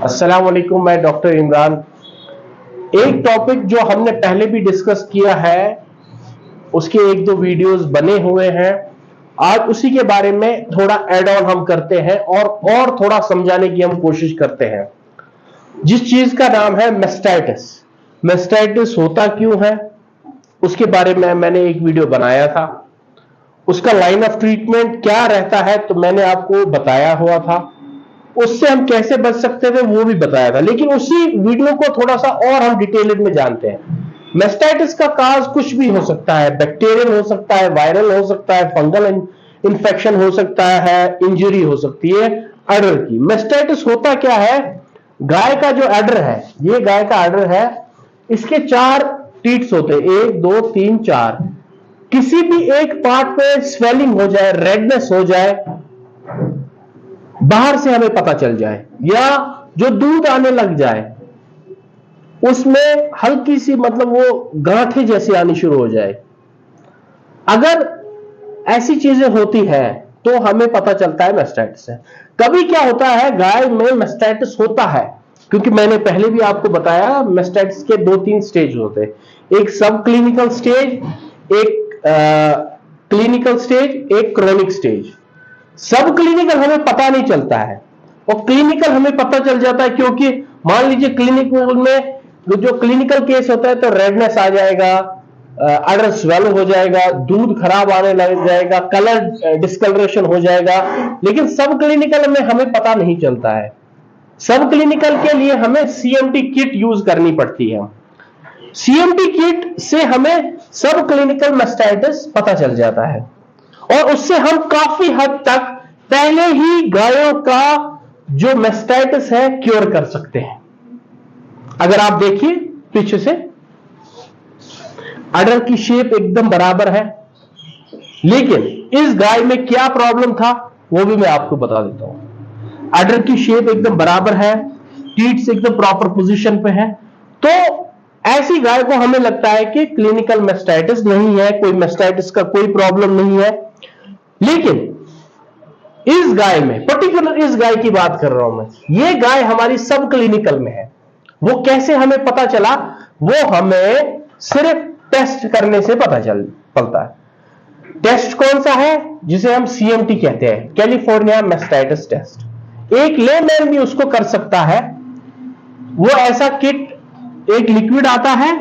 अस्सलाम वालेकुम, मैं डॉक्टर इमरान। एक टॉपिक जो हमने पहले भी डिस्कस किया है, उसके एक दो वीडियोस बने हुए हैं। आज उसी के बारे में थोड़ा ऐड ऑन हम करते हैं और थोड़ा समझाने की हम कोशिश करते हैं। जिस चीज का नाम है मेस्टाइटिस। मेस्टाइटिस होता क्यों है, उसके बारे में मैंने एक वीडियो बनाया था। उसका लाइन ऑफ ट्रीटमेंट क्या रहता है तो मैंने आपको बताया हुआ था। उससे हम कैसे बच सकते थे वो भी बताया था, लेकिन उसी वीडियो को थोड़ा सा और हम डिटेल में जानते हैं। मेस्टाइटिस का काज कुछ भी हो सकता है, बैक्टीरियल हो सकता है, वायरल हो सकता है, फंगल इन्फेक्शन हो सकता है, इंजरी हो सकती है अडर की। मेस्टाइटिस होता क्या है, गाय का जो अडर है, ये गाय का अडर है, इसके 4 टीट्स होते हैं, 1 2 3 4। किसी भी एक पार्ट पे स्वेलिंग हो जाए, रेडनेस हो जाए, बाहर से हमें पता चल जाए, या जो दूध आने लग जाए उसमें हल्की सी मतलब वो गांठे जैसी आनी शुरू हो जाए, अगर ऐसी चीजें होती है तो हमें पता चलता है मेस्टाइटिस है। कभी क्या होता है, गाय में मेस्टाइटिस होता है, क्योंकि मैंने पहले भी आपको बताया मेस्टाइटिस के 2-3 स्टेज होते हैं, एक सब क्लिनिकल स्टेज, एक क्लिनिकल स्टेज, एक क्रोनिक स्टेज। सब क्लिनिकल हमें पता नहीं चलता है और क्लिनिकल हमें पता चल जाता है, क्योंकि मान लीजिए क्लिनिकल में जो क्लिनिकल केस होता है तो रेडनेस आ जाएगा, अडर स्वेल हो जाएगा, दूध खराब आने लग जाएगा, कलर डिस्कलरेशन हो जाएगा। लेकिन सब क्लिनिकल में हमें पता नहीं चलता है। सब क्लिनिकल के लिए हमें सीएमटी किट यूज करनी पड़ती है। सीएमटी किट से हमें सब क्लिनिकल मेस्टाइटिस पता चल जाता है और उससे हम काफी हद तक पहले ही गायों का जो मेस्टाइटिस है क्योर कर सकते हैं। अगर आप देखिए पीछे से, अडर की शेप एकदम बराबर है, लेकिन इस गाय में क्या प्रॉब्लम था वो भी मैं आपको बता देता हूं। अडर की शेप एकदम बराबर है, टीट्स एकदम प्रॉपर पोजीशन पे है, तो ऐसी गाय को हमें लगता है कि क्लिनिकल मेस्टाइटिस नहीं है, कोई मेस्टाइटिस का कोई प्रॉब्लम नहीं है। लेकिन इस गाय में, पर्टिकुलर इस गाय की बात कर रहा हूं मैं, ये गाय हमारी सब क्लिनिकल में है। वो कैसे हमें पता चला, वो हमें सिर्फ टेस्ट करने से पता चलता है। टेस्ट कौन सा है, जिसे हम सीएमटी कहते हैं, कैलिफोर्निया मेस्टाइटिस टेस्ट। एक लेमैन भी उसको कर सकता है। वो ऐसा किट, एक लिक्विड आता है,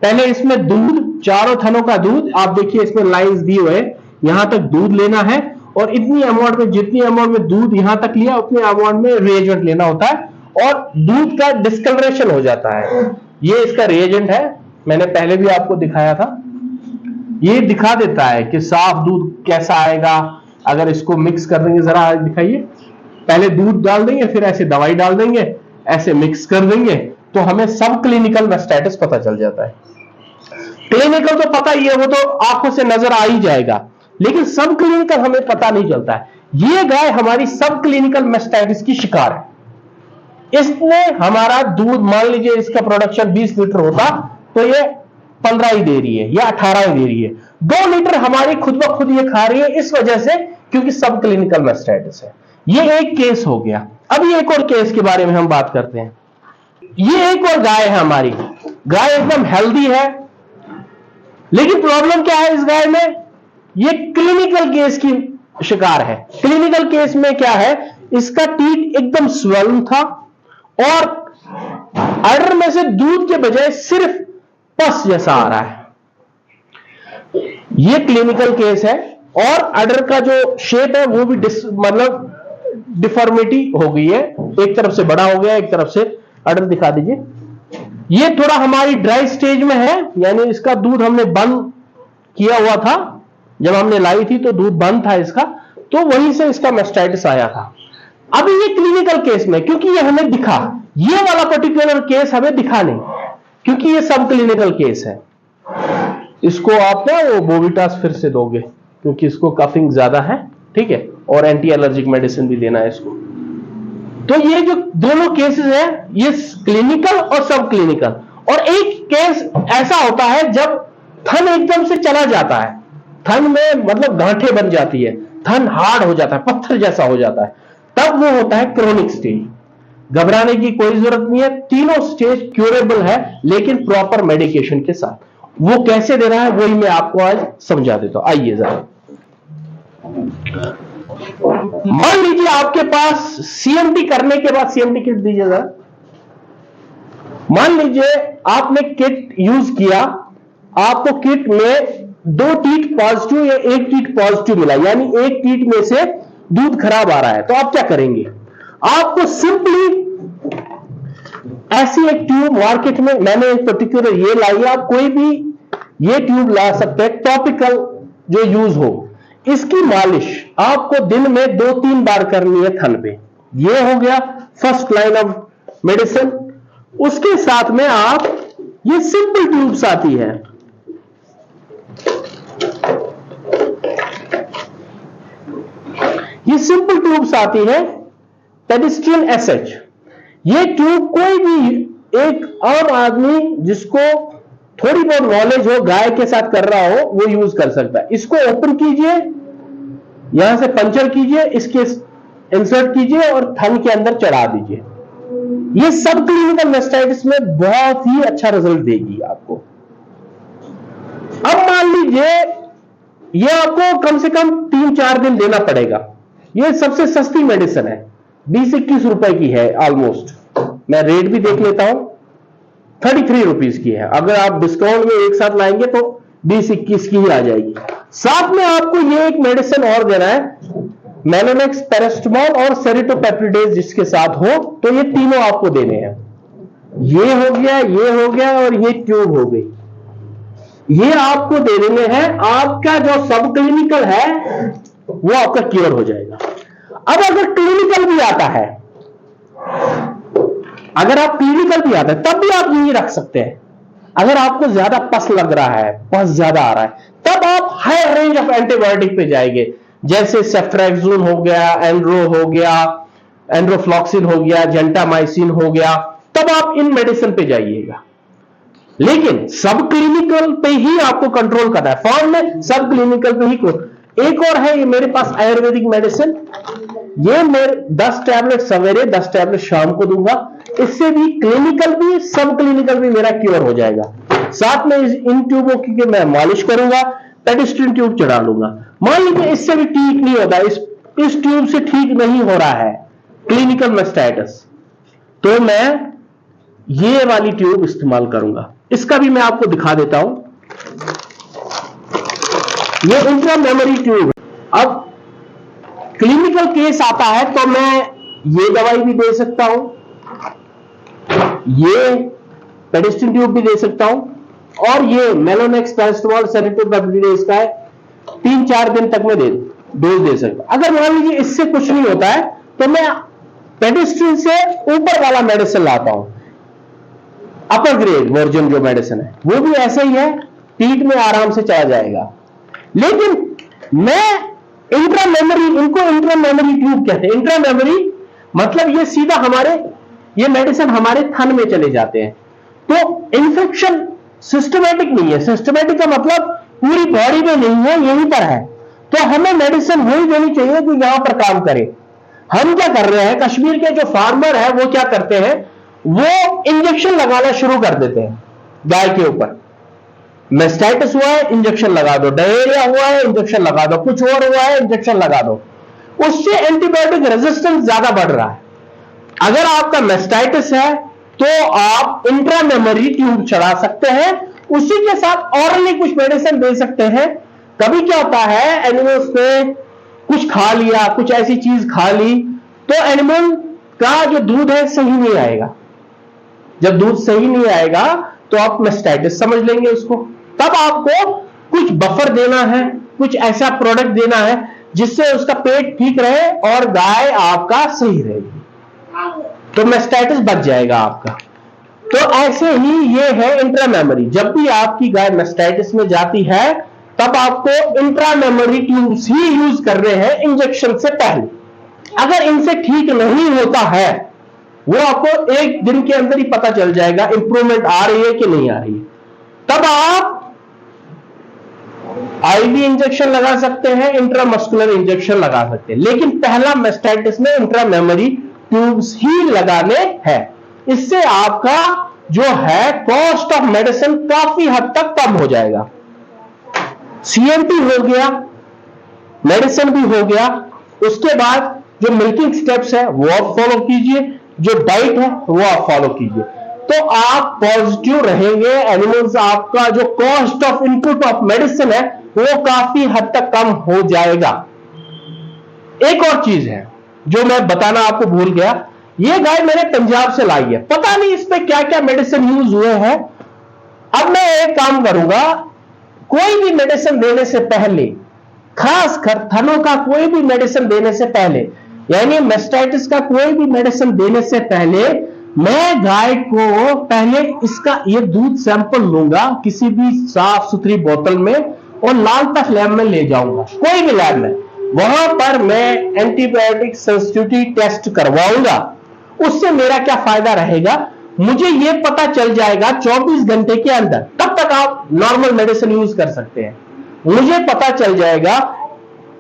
पहले इसमें दूध, चारों थनों का दूध, आप देखिए इसमें लाइंस दी हुए, यहां तक दूध लेना है और इतनी अमाउंट में, जितनी अमाउंट में दूध यहां तक लिया उतनी अमाउंट में रिएजेंट लेना होता है और दूध का डिस्कलरेशन हो जाता है। ये इसका रिएजेंट है, मैंने पहले भी आपको दिखाया था। ये दिखा देता है कि साफ दूध कैसा आएगा अगर इसको मिक्स कर देंगे। जरा दिखाइए, पहले दूध डाल देंगे, फिर ऐसे दवाई डाल देंगे, ऐसे मिक्स कर देंगे, तो हमें सब क्लिनिकल मेस्टाइटिस पता चल जाता है। क्लिनिकल तो पता ही है, वो तो आंखों से नजर आ ही जाएगा, लेकिन सब क्लिनिकल हमें पता नहीं चलता है। ये गाय हमारी सब क्लिनिकल मेस्टाइटिस की शिकार है। इसने हमारा दूध, मान लीजिए इसका प्रोडक्शन 20 लीटर होता तो ये 15 ही दे रही है या 18 ही दे रही है। 2 लीटर हमारी खुद ब खुद ये खा रही है, इस वजह से, क्योंकि सब क्लिनिकल मेस्टाइटिस है। ये एक केस हो गया। अभी एक और केस के बारे में हम बात करते हैं। ये एक और गाय है हमारी, गाय एकदम हेल्दी है, लेकिन प्रॉब्लम क्या है इस गाय में, ये क्लिनिकल केस की शिकार है। क्लिनिकल केस में क्या है, इसका टीथ एकदम स्वेल्न था और अडर में से दूध के बजाय सिर्फ पस जैसा आ रहा है। ये क्लिनिकल केस है और अडर का जो शेप है वो भी मतलब डिफॉर्मिटी हो गई है, एक तरफ से बड़ा हो गया, एक तरफ से। अडर दिखा दीजिए, ये थोड़ा हमारी ड्राई स्टेज में है, यानी इसका दूध हमने बंद किया हुआ था, जब हमने लाई थी तो दूध बंद था इसका, तो वहीं से इसका मेस्टाइटिस आया था। अभी ये क्लिनिकल केस में, क्योंकि ये हमें दिखा, ये वाला पर्टिकुलर केस हमें दिखा नहीं, क्योंकि ये सब क्लिनिकल केस है। इसको आप ना वो बोविटास फिर से दोगे, क्योंकि इसको कफिंग ज्यादा है, ठीक है, और एंटी एलर्जिक मेडिसिन भी देना है इसको। तो ये जो दोनों केसेस है, ये क्लिनिकल और सब क्लिनिकल। और एक केस ऐसा होता है जब थन एकदम से चला जाता है, थन में मतलब गांठें बन जाती है, थन हार्ड हो जाता है, पत्थर जैसा हो जाता है, तब वो होता है क्रोनिक स्टेज। घबराने की कोई जरूरत नहीं है, तीनों स्टेज क्यूरेबल है, लेकिन प्रॉपर मेडिकेशन के साथ। वो कैसे दे रहा है वही मैं आपको आज समझा देता हूं। आइए जरा, मान लीजिए आपके पास सीएमडी करने के बाद, सीएमडी किट दीजिए जरा। मान लीजिए आपने किट यूज किया, आपको किट में 2 टीट पॉजिटिव या 1 टीट पॉजिटिव मिला, यानी 1 टीट में से दूध खराब आ रहा है, तो आप क्या करेंगे? आपको सिंपली ऐसी एक ट्यूब मार्केट में, मैंने एक पर्टिकुलर ये लाई है, आप कोई भी ये ट्यूब ला सकते हैं, टॉपिकल जो यूज हो। इसकी मालिश आपको दिन में 2-3 बार करनी है थन पे। ये हो गया फर्स्ट लाइन ऑफ मेडिसिन। उसके साथ में आप, ये सिंपल ट्यूब्स आती है, ये सिंपल ट्यूब्स आती है पेडिस्ट्रिन एसएच। ये ट्यूब कोई भी एक आम आदमी जिसको थोड़ी बहुत नॉलेज हो, गाय के साथ कर रहा हो, वो यूज कर सकता है। इसको ओपन कीजिए, यहां से पंचर कीजिए, इसके इंसर्ट कीजिए और थन के अंदर चढ़ा दीजिए। ये सब क्लिनिकल मेस्टाइटिस में बहुत ही अच्छा रिजल्ट देगी आपको। अब मान लीजिए ये आपको कम से कम 3-4 दिन देना पड़ेगा। ये सबसे सस्ती मेडिसिन है, 20-21 रुपए की है ऑलमोस्ट। मैं रेट भी देख लेता हूं, 33 रुपीज की है। अगर आप डिस्काउंट में एक साथ लाएंगे तो 20-21 की ही आ जाएगी। साथ में आपको ये एक मेडिसिन और देना है, मेलोनेक्स, पैरास्टामोल और सेरिटोपेप्टिडेज जिसके साथ हो, तो ये तीनों आपको देने हैं। ये हो गया, ये हो गया और ये ट्यूब हो गई। ये आपको देने में है। आपका जो सब क्लिनिकल है वो आपका क्योर हो जाएगा। अब अगर क्लिनिकल भी आता है, अगर आप क्लिनिकल भी आता है, तब भी आप यही रख सकते हैं। अगर आपको ज्यादा पस लग रहा है, पस ज्यादा आ रहा है, तब आप हायर रेंज ऑफ एंटीबायोटिक पे जाएंगे, जैसे सेफ्ट्रैक्सोन हो गया, एंड्रो हो गया, एंड्रोफ्लॉक्सिन हो गया, जेंटामाइसिन हो गया, तब आप इन मेडिसिन पे जाइएगा। लेकिन सब क्लिनिकल पे ही आपको कंट्रोल करना है। फॉर्म में सब क्लिनिकल पे ही। एक और है, ये मेरे पास आयुर्वेदिक मेडिसिन, ये मेरे 10 टैबलेट सवेरे, 10 टैबलेट शाम को दूंगा। इससे भी क्लिनिकल भी, सब क्लिनिकल भी मेरा क्योर हो जाएगा। साथ में इन ट्यूबों की मैं मालिश करूंगा, पेडिस्ट्रिन ट्यूब चढ़ा लूंगा। मान लीजिए इससे भी ठीक नहीं होता, इस ट्यूब से ठीक नहीं हो रहा है क्लिनिकल मेस्टाइटिस, तो मैं ये वाली ट्यूब इस्तेमाल करूंगा। इसका भी मैं आपको दिखा देता हूं। ये इंट्रा मेमोरी ट्यूब। अब क्लिनिकल केस आता है तो मैं ये दवाई भी दे सकता हूं, ये पेडिस्ट्रिन ट्यूब भी दे सकता हूं, और ये मेलोनेक्स, पैरास्टामोल, सेरिटोपेप्टिडेज का है, 3-4 दिन तक मैं डोज दे सकता हूं। अगर मान लीजिए इससे कुछ नहीं होता है तो मैं पेडिस्ट्रिन से ऊपर वाला मेडिसिन लाता हूं, अपर ग्रेड वर्जन जो मेडिसिन है, वो भी ऐसे ही है, पीठ में आराम से चला जाएगा। लेकिन मैं इंट्रा मेमोरी, इनको इंट्रा मेमोरी ट्यूब कहते हैं। इंट्रा मेमोरी मतलब ये सीधा हमारे, ये मेडिसिन हमारे थन में चले जाते हैं, तो इंफेक्शन सिस्टमैटिक नहीं है। सिस्टमैटिक का मतलब पूरी बॉडी में नहीं है, यहीं पर है। तो हमें मेडिसिन वही देनी चाहिए जो यहां पर काम करे। हम क्या कर रहे हैं, कश्मीर के जो फार्मर है वो क्या करते हैं, वो इंजेक्शन लगाना शुरू कर देते हैं गाय के ऊपर। मेस्टाइटिस हुआ है, इंजेक्शन लगा दो, डायरिया हुआ है, इंजेक्शन लगा दो, कुछ और हुआ है, इंजेक्शन लगा दो। उससे एंटीबायोटिक रेजिस्टेंस ज्यादा बढ़ रहा है। अगर आपका मेस्टाइटिस है तो आप इंट्रा मेमोरी ट्यूब चढ़ा सकते हैं, उसी के साथ ऑरली कुछ मेडिसिन दे सकते हैं। कभी क्या होता है, एनिमल्स ने कुछ खा लिया, कुछ ऐसी चीज खा ली, तो एनिमल का जो दूध है सही नहीं आएगा। जब दूध सही नहीं आएगा तो आप मेस्टाइटिस समझ लेंगे उसको। तब आपको कुछ बफर देना है, कुछ ऐसा प्रोडक्ट देना है जिससे उसका पेट ठीक रहे और गाय आपका सही रहेगी, तो मेस्टाइटिस बच जाएगा आपका। तो ऐसे ही ये है इंट्रा मेमोरी। जब भी आपकी गाय मेस्टाइटिस में जाती है तब आपको इंट्रा मेमोरी ट्यूब्स ही यूज कर रहे हैं इंजेक्शन से पहले। अगर इनसे ठीक नहीं होता है, वो आपको 1 दिन के अंदर ही पता चल जाएगा इंप्रूवमेंट आ रही है कि नहीं आ रही है। तब आप आईवी इंजेक्शन लगा सकते हैं, इंट्रामस्कुलर इंजेक्शन लगा सकते हैं। लेकिन पहला मेस्टाइटिस में इंट्रा मेमोरी ट्यूब्स ही लगाने हैं। इससे आपका जो है कॉस्ट ऑफ मेडिसिन काफी हद तक कम हो जाएगा। सीएमटी हो गया, मेडिसिन भी हो गया, उसके बाद जो मिल्किंग स्टेप्स है वो आप फॉलो कीजिए, जो डाइट है वो आप फॉलो कीजिए, तो आप पॉजिटिव रहेंगे। एनिमल्स आपका जो cost of input of medicine है वो काफी हद तक कम हो जाएगा। एक और चीज है जो मैं बताना आपको भूल गया, ये गाय मैंने पंजाब से लाई है, पता नहीं इस पे क्या क्या मेडिसिन यूज हुए हैं। अब मैं एक काम करूंगा, कोई भी मेडिसिन देने से पहले, खासकर थनों का कोई भी मेडिसिन देने से पहले, यानी मेस्टाइटिस का कोई भी मेडिसिन देने से पहले, मैं गाय को पहले इसका ये दूध सैंपल लूंगा किसी भी साफ सुथरी बोतल में और लाल तक लैब में ले जाऊंगा, कोई भी लैब में, वहां पर मैं एंटीबायोटिक सेंसिटिविटी टेस्ट करवाऊंगा। उससे मेरा क्या फायदा रहेगा, मुझे यह पता चल जाएगा 24 घंटे के अंदर, तब तक आप नॉर्मल मेडिसिन यूज कर सकते हैं। मुझे पता चल जाएगा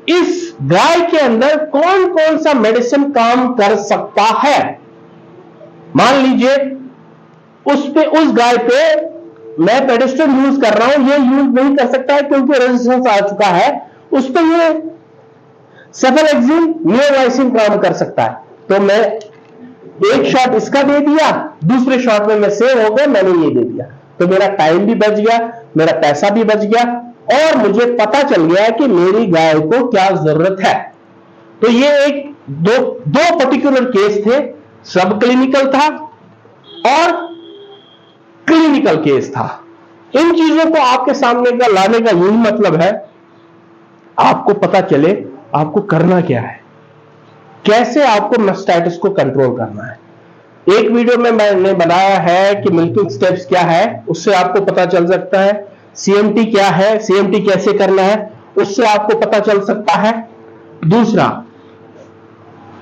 इस गाय के अंदर कौन कौन सा मेडिसिन काम कर सकता है। मान लीजिए उस गाय पे मैं पेडिस्ट्रिन यूज कर रहा हूं, ये यूज नहीं कर सकता है क्योंकि रेजिस्टेंस आ चुका है, उस पर ये सेफेलेक्सिन नियोमाइसिन काम कर सकता है, तो मैं एक शॉट इसका दे दिया, दूसरे शॉट में मैं सेव हो गया, मैंने ये दे दिया, तो मेरा टाइम भी बच गया, मेरा पैसा भी बच गया और मुझे पता चल गया कि मेरी गाय को क्या जरूरत है। तो ये एक दो पर्टिकुलर केस थे, सब क्लिनिकल था और क्लिनिकल केस था। इन चीजों को आपके सामने का लाने का यही मतलब है, आपको पता चले आपको करना क्या है, कैसे आपको मेस्टाइटिस को कंट्रोल करना है। एक वीडियो में मैंने बनाया है कि मिल्किंग स्टेप्स क्या है, उससे आपको पता चल सकता है। सीएमटी क्या है, सीएमटी कैसे करना है, उससे आपको पता चल सकता है। दूसरा,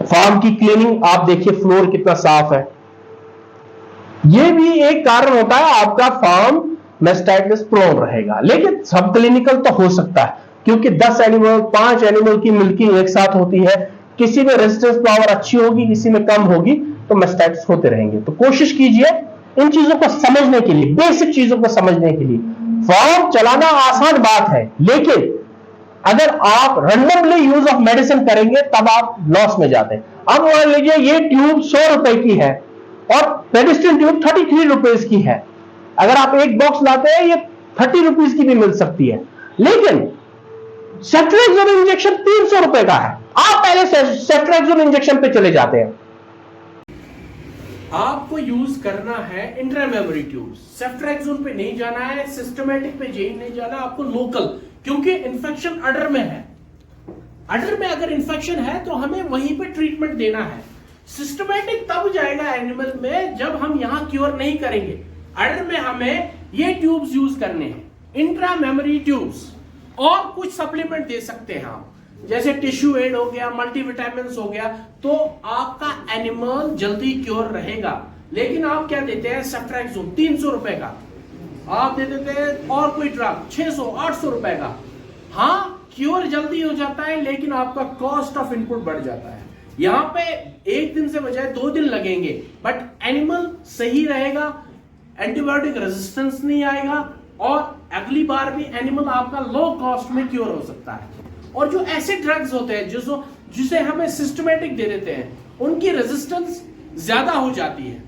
फार्म की क्लीनिंग, आप देखिए फ्लोर कितना साफ है, यह भी एक कारण होता है आपका फार्म मेस्टाइटिस प्रोन रहेगा। लेकिन सब क्लिनिकल तो हो सकता है क्योंकि 10 एनिमल 5 एनिमल की मिल्किंग एक साथ होती है, किसी में रेजिस्टेंस पावर अच्छी होगी, किसी में कम होगी, तो मेस्टाइटिस होते रहेंगे। तो कोशिश कीजिए इन चीजों को समझने के लिए, बेसिक चीजों को समझने के लिए। फार्म चलाना आसान बात है, लेकिन अगर आप रैंडमली यूज ऑफ मेडिसिन करेंगे तब आप लॉस में जाते हैं। अब मान लीजिए ये ट्यूब 100 रुपए की है और पेडिस्ट्रिन ट्यूब 33 रुपए की है, अगर आप एक बॉक्स लाते हैं ये 30 रुपीज की भी मिल सकती है, लेकिन सेफ्ट्रेक्सोन इंजेक्शन 300 रुपए का है, आप पहले सेफ्ट्रेक्सोन इंजेक्शन पे चले जाते हैं। आपको यूज करना है इंट्रामेमोरी ट्यूब, सेफ्ट्रेक्सोन पे नहीं जाना है, सिस्टमैटिक पे नहीं जाना, आपको लोकल, क्योंकि इंफेक्शन अडर में है। अडर में अगर इंफेक्शन है तो हमें वहीं पे ट्रीटमेंट देना है। सिस्टमैटिक तब जाएगा एनिमल में जब हम यहां क्योर नहीं करेंगे। अडर में हमें ये ट्यूब्स यूज करने हैं, इंट्रामेमोरी ट्यूब्स, और कुछ सप्लीमेंट दे सकते हैं आप, जैसे टिश्यू एड हो गया, मल्टीविटामिन हो गया, तो आपका एनिमल जल्दी क्योर रहेगा। लेकिन आप क्या देते हैं, सेफ्ट्रेक्सोन 300 रुपए का आप दे देते हैं, और कोई ड्रग 600-800 रुपए का। हाँ, क्योर जल्दी हो जाता है लेकिन आपका कॉस्ट ऑफ इनपुट बढ़ जाता है। यहां पे एक दिन से बजाय 2 दिन लगेंगे, बट एनिमल सही रहेगा, एंटीबायोटिक रेजिस्टेंस नहीं आएगा और अगली बार भी एनिमल आपका लो कॉस्ट में क्योर हो सकता है। और जो ऐसे ड्रग्स होते हैं जिसे हमें सिस्टमैटिक दे देते हैं, उनकी रेजिस्टेंस ज्यादा हो जाती है।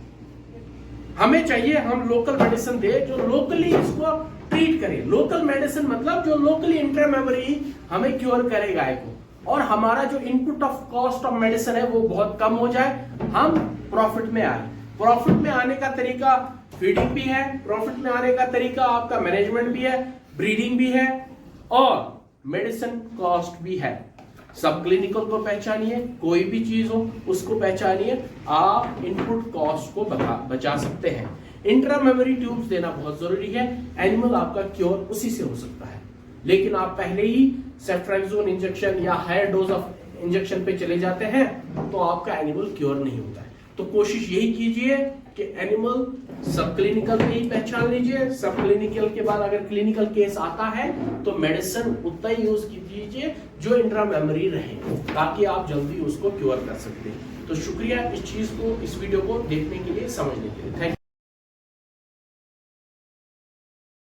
हमें चाहिए हम लोकल मेडिसिन दे जो लोकली इसको ट्रीट करे। लोकल मेडिसिन मतलब जो लोकली इंट्रामेमोरी हमें क्योर करे गाय को, और हमारा जो input of cost of medicine है वो बहुत कम हो जाए, हम प्रॉफिट में आए। प्रॉफिट में आने का तरीका फीडिंग भी है, प्रॉफिट में आने का तरीका आपका मैनेजमेंट भी है, ब्रीडिंग भी है और मेडिसिन कॉस्ट भी है। सब क्लिनिकल को पहचानिए, कोई भी चीज हो उसको पहचानिए, आप इनपुट कॉस्ट को बचा सकते हैं। इंट्रामेमोरी ट्यूब्स देना बहुत जरूरी है, एनिमल आपका क्योर उसी से हो सकता है। लेकिन आप पहले ही सेफ्ट्रेक्सोन इंजेक्शन या हायर डोज ऑफ इंजेक्शन पे चले जाते हैं तो आपका एनिमल क्योर नहीं होता है। तो कोशिश यही कीजिए कि एनिमल सब क्लिनिकल में ही पहचान लीजिए। सब क्लिनिकल के बाद अगर क्लिनिकल केस आता है तो मेडिसिन उतना ही यूज कीजिए जो इंट्रामेमोरी रहे, ताकि आप जल्दी उसको क्योर कर सकते हैं। तो शुक्रिया इस चीज को, इस वीडियो को देखने के लिए, समझने के लिए। Thank you.